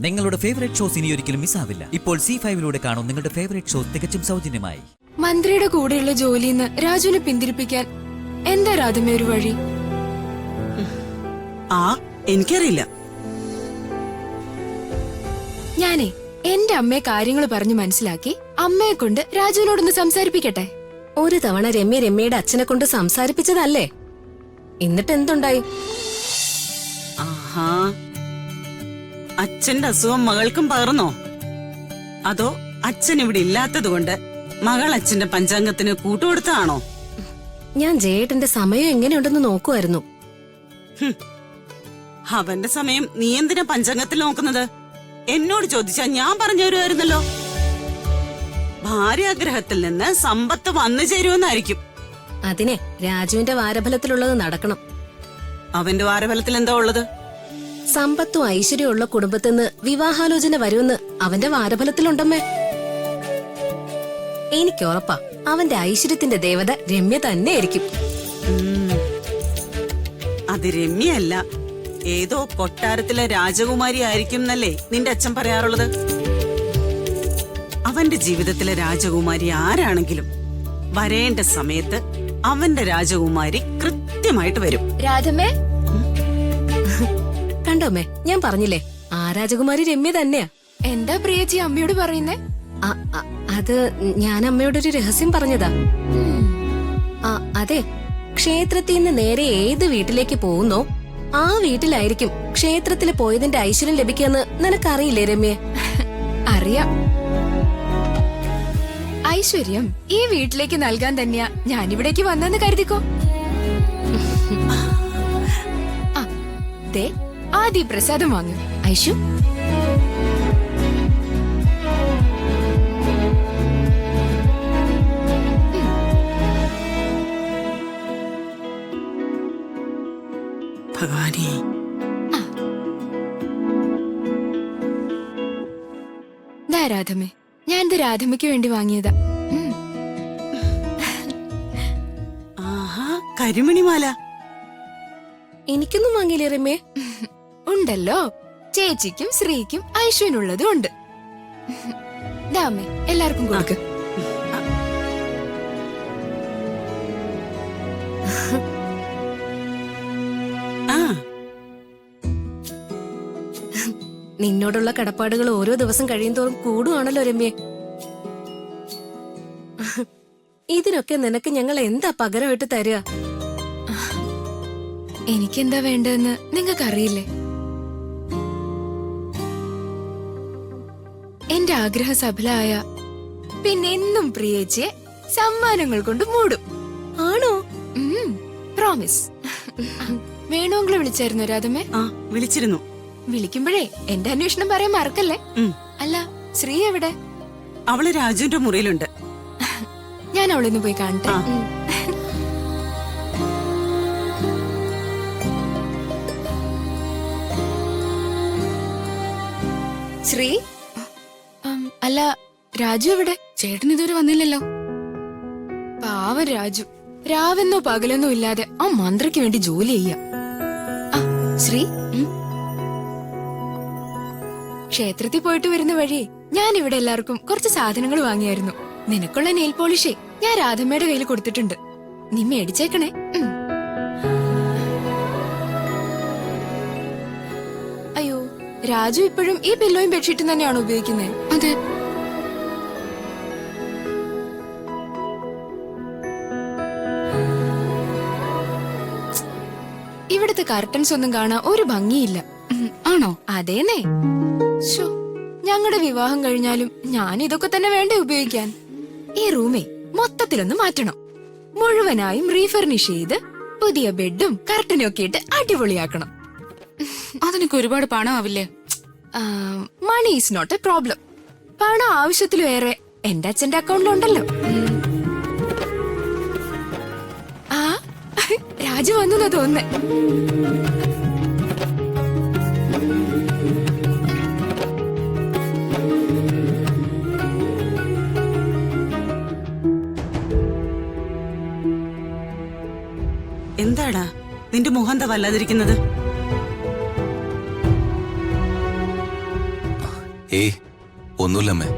നിങ്ങളുടെ favourite shows ഇനി ഒരിക്കലും മിസ്സാവില്ല. ഇപ്പോൾ C5 കാണും നിങ്ങളുടെ ഫേവറേറ്റ് ഷോസ് തികച്ചും സൗജന്യമായി. മന്ത്രിയുടെ കൂടെയുള്ള ജോലിന്ന് രാജുവിനെ പിന്തിരിപ്പിക്കാൻ എന്താ രാധമേ ഒരു വഴി? എനിക്കറിയില്ല. ഞാനേ എന്റെ അമ്മയെ കാര്യങ്ങൾ പറഞ്ഞു മനസ്സിലാക്കി അമ്മയെ കൊണ്ട് രാജുവിനോടൊന്ന് സംസാരിപ്പിക്കട്ടെ. ഒരു തവണ രമ്യയുടെ അച്ഛനെ കൊണ്ട് സംസാരിപ്പിച്ചതല്ലേ, എന്നിട്ട് എന്തുണ്ടായി? ആഹാ, അച്ഛന്റെ അസുഖം മകൾക്കും പകർന്നോ? അതോ അച്ഛൻ ഇവിടെ ഇല്ലാത്തത് കൊണ്ട് മകൾ അച്ഛന്റെ പഞ്ചാംഗത്തിന് കൂട്ടുകൊടുത്തതാണോ? ഞാൻ ജയേട്ടന്റെ സമയം എങ്ങനെയുണ്ടെന്ന് നോക്കുമായിരുന്നു. അവന്റെ സമയം നീ എന്തിനാ പഞ്ചാംഗത്തിൽ നോക്കുന്നത്? എന്നോട് ചോദിച്ചാ ഞാൻ പറഞ്ഞു തരുമായിരുന്നല്ലോ. ഭാര്യാഗ്രഹത്തിൽ നിന്ന് സമ്പത്ത് വന്നു ചേരുമെന്നായിരിക്കും. അതിനെ രാജുവിന്റെ വാരഫലത്തിലുള്ളത് നടക്കണം. അവന്റെ വാരഫലത്തിൽ എന്താ ഉള്ളത്? സമ്പത്തും ഐശ്വര്യമുള്ള കുടുംബത്തിന്ന് വിവാഹാലോചന വരുമെന്ന് അവന്റെ വാരഫലത്തിലുണ്ടമ്മേ. എനിക്ക് ഉറപ്പാ അവന്റെ ഐശ്വര്യത്തിന്റെ ദേവത രമ്യ തന്നെയായിരിക്കും. അത് രമ്യല്ല, ഏതോ കൊട്ടാരത്തിലെ രാജകുമാരി ആയിരിക്കും എന്നല്ലേ നിന്റെ അച്ഛൻ പറയാറുള്ളത്? അവന്റെ ജീവിതത്തിലെ രാജകുമാരി ആരാണെങ്കിലും വരേണ്ട സമയത്ത് അവന്റെ രാജകുമാരി കൃത്യമായിട്ട് വരും. രാധമേ, കണ്ടോമ്മേ, ഞാൻ പറഞ്ഞില്ലേ ആ രാജകുമാരി രമ്യ തന്നെയാ. എന്താ പ്രിയച്ചി അമ്മയോട് പറയുന്നേ? അത് ഞാൻ അമ്മയോടൊരു രഹസ്യം പറഞ്ഞതാ. അതെ, ക്ഷേത്രത്തിൽ നിന്ന് നേരെ ഏത് വീട്ടിലേക്ക് പോകുന്നോ ആ വീട്ടിലായിരിക്കും ക്ഷേത്രത്തിൽ പോയതിന്റെ ഐശ്വര്യം ലഭിക്കാന്ന് നിനക്കറിയില്ലേ രമ്യ? അറിയാം. ഐശ്വര്യം ഈ വീട്ടിലേക്ക് നൽകാൻ തന്നെയാ ഞാനിവിടേക്ക് വന്നെന്ന് കരുതിക്കോ. ആദ്യ പ്രസാദം വാങ്ങും ഐശു. ഭഗവാനേ, രാധമേ, ഞാൻ ഇത് രാധമ്മയ്ക്ക് വേണ്ടി വാങ്ങിയതാ. ആഹാ, കരിമണിമാല. എനിക്കൊന്നും വാങ്ങിയില്ലേ രമ്യ? ഉണ്ടല്ലോ, ചേച്ചിക്കും ശ്രീക്കും ഐശ്വര്യനുള്ളതും ഉണ്ട്. ദാമേ, എല്ലാവർക്കും കൊടുക്ക്. നിന്നോടുള്ള കടപ്പാടുകൾ ഓരോ ദിവസം കഴിയുന്തോറും കൂടുവാണല്ലോ രമ്യ. ഇതിനൊക്കെ നിനക്ക് ഞങ്ങൾ എന്താ പകരമായിട്ട് തരിക? എനിക്കെന്താ വേണ്ടതെന്ന് നിങ്ങൾക്കറിയില്ലേ? എന്റെ ആഗ്രഹം സഫലമായ പിന്നെ എന്നും പ്രിയേച്ചിയെ സമ്മാനങ്ങൾ കൊണ്ട് മൂടും. ആണോ? പ്രോമിസ്. വേണമെങ്കിലും വിളിച്ചായിരുന്നു രാധമേ? വിളിച്ചിരുന്നു. വിളിക്കുമ്പോഴേ എന്റെ അന്വേഷണം പറയാൻ മറക്കല്ലേ. അല്ല, ശ്രീ എവിടെ? അവള് രാജുവിന്റെ മുറിയിലുണ്ട്. ഞാൻ അവളൊന്ന് പോയി കാണട്ടെ. ശ്രീ, അല്ല രാജു എവിടെ? ചേട്ടൻ ഇതുവരെ വന്നില്ലല്ലോ. പാവം രാജു, രാവെന്നോ പകലെന്നോ ഇല്ലാതെ ആ മന്ത്രിക്ക് വേണ്ടി ജോലി ചെയ്യാ. ശ്രീ, ക്ഷേത്രത്തിൽ പോയിട്ട് വരുന്ന വഴി ഞാൻ ഇവിടെ എല്ലാവർക്കും കുറച്ച് സാധനങ്ങൾ വാങ്ങിയായിരുന്നു. നിനക്കുള്ള നെയിൽ പോളിഷേ ഞാൻ രാധമ്മയുടെ കയ്യിൽ കൊടുത്തിട്ടുണ്ട്. നീ മേടിച്ചേക്കണേ. അയ്യോ, രാജു ഇപ്പോഴും ഈ പില്ലോയും ബെഡ്ഷീറ്റും തന്നെയാണോ ഉപയോഗിക്കുന്നത്? അതെ. ഇവിടുത്തെ കർട്ടൻസ് ഒന്നും കാണാൻ ഒരു ഭംഗിയില്ല. ആണോ? അതേന്നേ. ഞങ്ങളുടെ വിവാഹം കഴിഞ്ഞാലും ഞാൻ ഇതൊക്കെ തന്നെ വേണ്ടേ ഉപയോഗിക്കാൻ? ഈ റൂമേ മൊത്തത്തിലൊന്ന് മാറ്റണം. മുഴുവനായും റീഫർണിഷ് ചെയ്ത് പുതിയ ബെഡും കർട്ടനും ഒക്കെ ഇട്ട് അടിപൊളിയാക്കണം. അതിനൊക്കെ ഒരുപാട് പണം ആവില്ലേ? Money is not a problem. പണം ആവശ്യത്തിലേറെ എന്റെ അച്ഛന്റെ അക്കൗണ്ടിലുണ്ടല്ലോ. ആ, രാജു വന്നു തോന്നുന്നേ. എന്താടാ നിന്റെ മുഖം എന്താ വല്ലാതിരിക്കുന്നത്? ഏയ് ഒന്നുമില്ല അമ്മേ.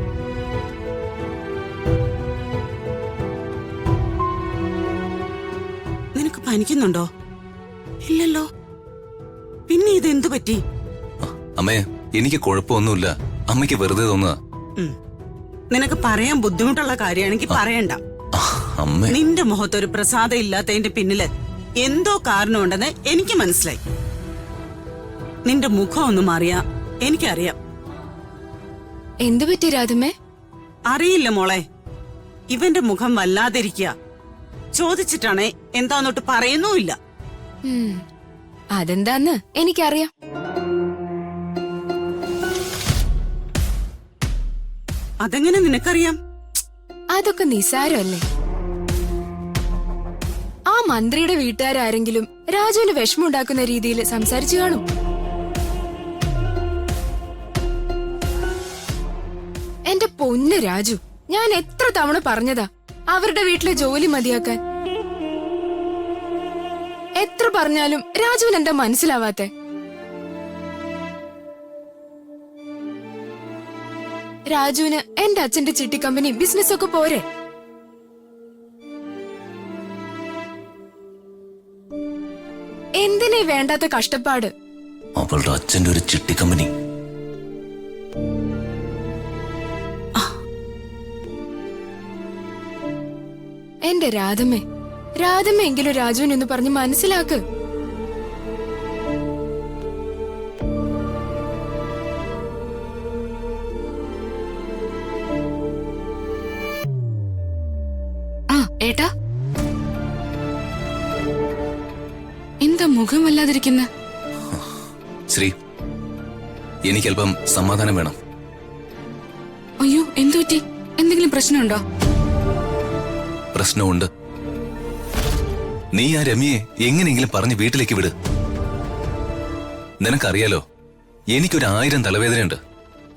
നിനക്ക് പനിക്കുന്നുണ്ടോ? ഇല്ലല്ലോ. പിന്നെ ഇതെന്തു പറ്റി? അമ്മേ, എനിക്ക് കുഴപ്പമൊന്നുമില്ല. അമ്മയ്ക്ക് വെറുതെ തോന്നുക. നിനക്ക് പറയാൻ ബുദ്ധിമുട്ടുള്ള കാര്യമാണെങ്കിൽ പറയണ്ട. അമ്മേ, നിന്റെ മുഖത്തൊരു പ്രസാദം ഇല്ലാത്തതിന്റെ പിന്നില് എന്തോ കാരണമുണ്ടെന്ന് എനിക്ക് മനസ്സിലായി. നിന്റെ മുഖം ഒന്ന് മാറിയാ എനിക്കറിയാം. എന്തു പറ്റി രാധമ്മേ? അറിയില്ല മോളെ, ഇവന്റെ മുഖം വല്ലാതിരിക്കുക. ചോദിച്ചിട്ടാണേ എന്താന്നോട്ട് പറയുന്നുമില്ല. അതെന്താന്ന് എനിക്കറിയാം. അതെങ്ങനെ നിനക്കറിയാം? അതൊക്കെ നിസാരമല്ലേ. ആ മന്ത്രിയുടെ വീട്ടുകാരാരെങ്കിലും രാജുവിന് വിഷമമുണ്ടാക്കുന്ന രീതിയിൽ സംസാരിച്ചു കാണും. എന്റെ പൊന്ന് രാജു, ഞാൻ എത്ര തവണ പറഞ്ഞതാ അവരുടെ വീട്ടിലെ ജോലി മതിയാക്കാൻ. എത്ര പറഞ്ഞാലും രാജുവിന് എന്താ മനസ്സിലാവാത്തെ? രാജുവിന് എന്റെ അച്ഛന്റെ ചിട്ടി കമ്പനി ബിസിനസ് ഒക്കെ പോരെ? എന്തിനീ വേണ്ടാത്ത കഷ്ടപ്പാട്? അവളുടെ അച്ഛന്റെ ഒരു ചിട്ടി കമ്പനി. എന്റെ രാധമ്മേ, രാധമ്മയെങ്കിലും രാജുവിനൊന്ന് പറഞ്ഞ് മനസ്സിലാക്ക്. ആ ഏട്ടാ, എന്താ മുഖം വല്ലാതിരിക്കുന്ന? ശ്രീ, എനിക്കല്പം സമാധാനം വേണം. അയ്യോ, എന്തു പറ്റി? എന്തെങ്കിലും പ്രശ്നമുണ്ടോ? പ്രശ്നമുണ്ട്. നീ ആ രമ്യയെ എങ്ങനെയെങ്കിലും പറഞ്ഞ് വീട്ടിലേക്ക് വിട്. നിനക്കറിയാലോ, എനിക്കൊരു 1000 തലവേദനയുണ്ട്.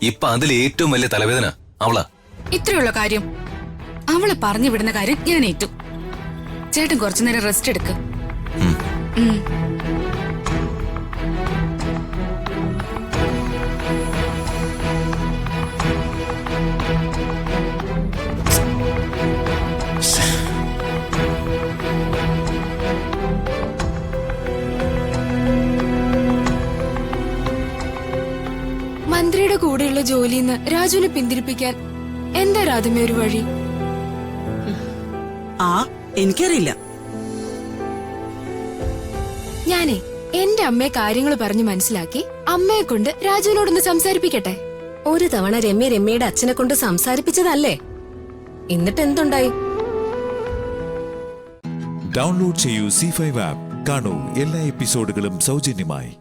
ഇപ്പൊ അതിൽ ഏറ്റവും വലിയ തലവേദന അവളാ. ഇത്രയുള്ള കാര്യം. അവളെ പറഞ്ഞു വിടുന്ന കാര്യം ഞാൻ ഏറ്റു. ചേട്ടൻ കുറച്ചുനേരം റെസ്റ്റ് എടുക്ക്. മന്ത്രിയുടെ കൂടെയുള്ള ജോലിന്ന് രാജുവിനെ പിന്തിരിപ്പിക്കാൻ എന്താ രാധമ്മ ഒരു വഴി? എനിക്കറിയില്ല. ഞാനേ എന്റെ അമ്മയെ കാര്യങ്ങൾ പറഞ്ഞു മനസ്സിലാക്കി അമ്മയെ കൊണ്ട് രാജുവിനോടൊന്ന് സംസാരിപ്പിക്കട്ടെ. ഒരു തവണ രമ്യയുടെ അച്ഛനെ കൊണ്ട് സംസാരിപ്പിച്ചതല്ലേ? എന്നിട്ട് എന്തുണ്ടായി? ഡൗൺലോഡ് ചെയ്യൂ C5 ആപ്പ്. കാണൂ എല്ലാ എപ്പിസോഡുകളും സൗജന്യമായി.